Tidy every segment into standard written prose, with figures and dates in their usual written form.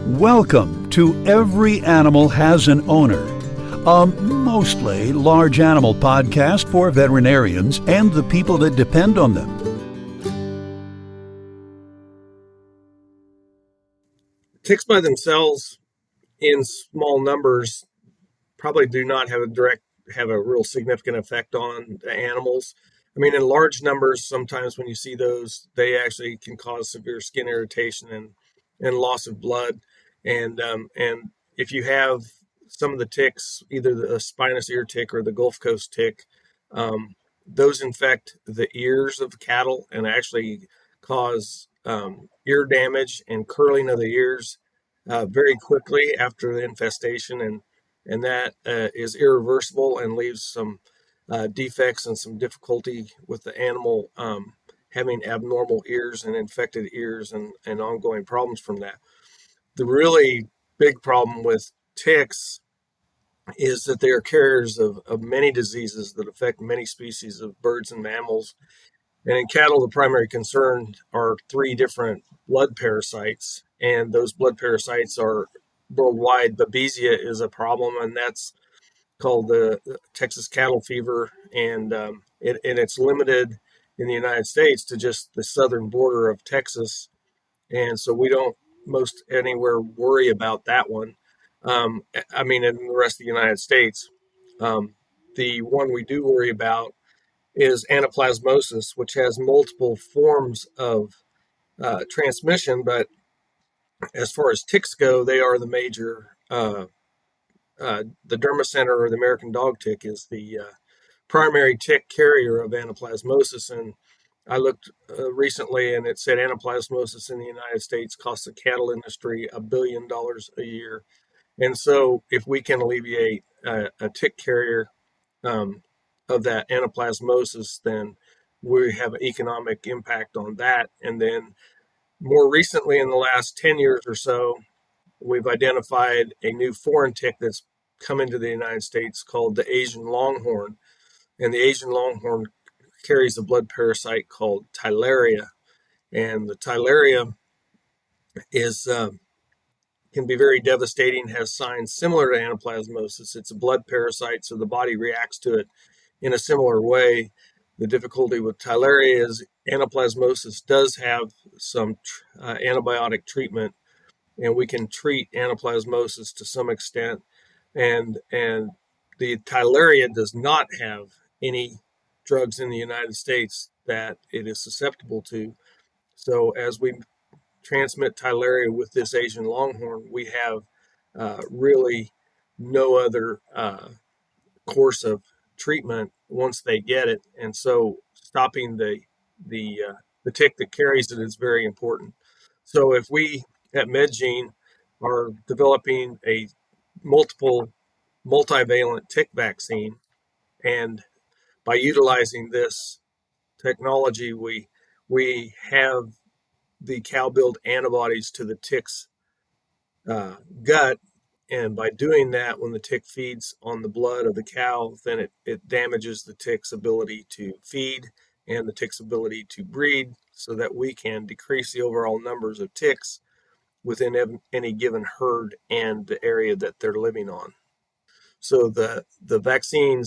Welcome to Every Animal Has an Owner, a mostly large animal podcast for veterinarians and the people that depend on them. Ticks by themselves in small numbers probably do not have a real significant effect on the animals. I mean, in large numbers, sometimes when you see those, they actually can cause severe skin irritation and loss of blood. And if you have some of the ticks, either the spinous ear tick or the Gulf Coast tick, those infect the ears of cattle and actually cause ear damage and curling of the ears very quickly after the infestation, and that is irreversible and leaves some defects and some difficulty with the animal having abnormal ears and infected ears and ongoing problems from that. The really big problem with ticks is that they are carriers of many diseases that affect many species of birds and mammals. And in cattle, the primary concern are three different blood parasites, and those blood parasites are worldwide. Babesia is a problem, and that's called the Texas cattle fever, and it's limited in the United States to just the southern border of Texas, and so we don't most anywhere worry about that one. I mean, in the rest of the United States, the one we do worry about is anaplasmosis, which has multiple forms of transmission, but as far as ticks go, they are the major. The dermacenter, or the American dog tick, is the primary tick carrier of anaplasmosis. And I looked recently, and it said anaplasmosis in the United States costs the cattle industry $1 billion a year. And so, if we can alleviate a tick carrier of that anaplasmosis, then we have an economic impact on that. And then, more recently, in the last 10 years or so, we've identified a new foreign tick that's come into the United States called the Asian longhorn. And the Asian longhorn carries a blood parasite called Theileria. And the Theileria is can be very devastating, has signs similar to anaplasmosis. It's a blood parasite, so the body reacts to it in a similar way. The difficulty with Theileria is anaplasmosis does have some antibiotic treatment, and we can treat anaplasmosis to some extent. And the Theileria does not have any drugs in the United States that it is susceptible to. So as we transmit Theileria with this Asian longhorn, we have really no other course of treatment once they get it, and so stopping the tick that carries it is very important. So if we at Medgene are developing a multivalent tick vaccine, and by utilizing this technology, we have the cow build antibodies to the tick's gut. And by doing that, when the tick feeds on the blood of the cow, then it damages the tick's ability to feed and the tick's ability to breed, so that we can decrease the overall numbers of ticks within any given herd and the area that they're living on. So the vaccine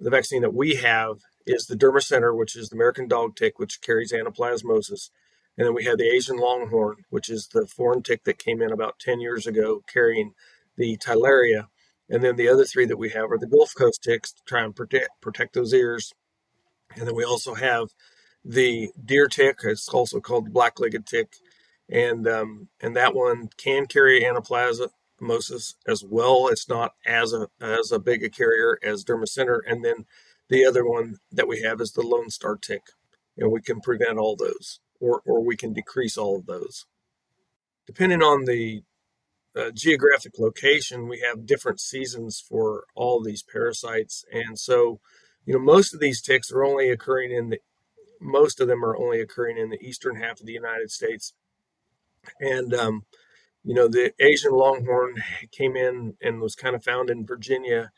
that we have is the dermacenter, which is the American dog tick, which carries anaplasmosis. And then we have the Asian longhorn, which is the foreign tick that came in about 10 years ago carrying the Theileria. And then the other three that we have are the Gulf Coast ticks to try and protect those ears. And then we also have the deer tick. It's also called the black-legged tick. And that one can carry anaplasmosis as well. It's not as a big a carrier as dermacenter. And then the other one that we have is the Lone Star tick. And we can prevent all those, or we can decrease all of those. Depending on the geographic location, we have different seasons for all these parasites. And so, most of these ticks are only occurring most of them are only occurring in the eastern half of the United States. And, the Asian longhorn came in and was kind of found in Virginia,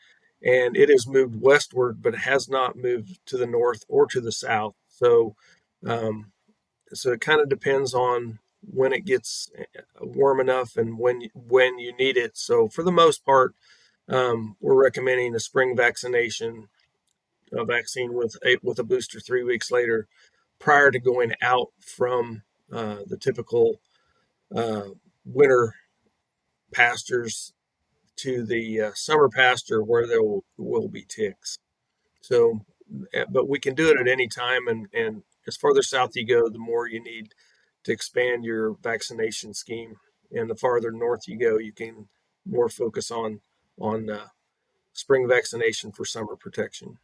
and it has moved westward, but it has not moved to the north or to the south. So it kind of depends on when it gets warm enough and when you need it. So for the most part, we're recommending a spring vaccination, a vaccine with a booster 3 weeks later, prior to going out from the typical winter pastures to the summer pasture where there will be ticks. So, but we can do it at any time, and as farther south you go, the more you need to expand your vaccination scheme, and the farther north you go, you can more focus on spring vaccination for summer protection.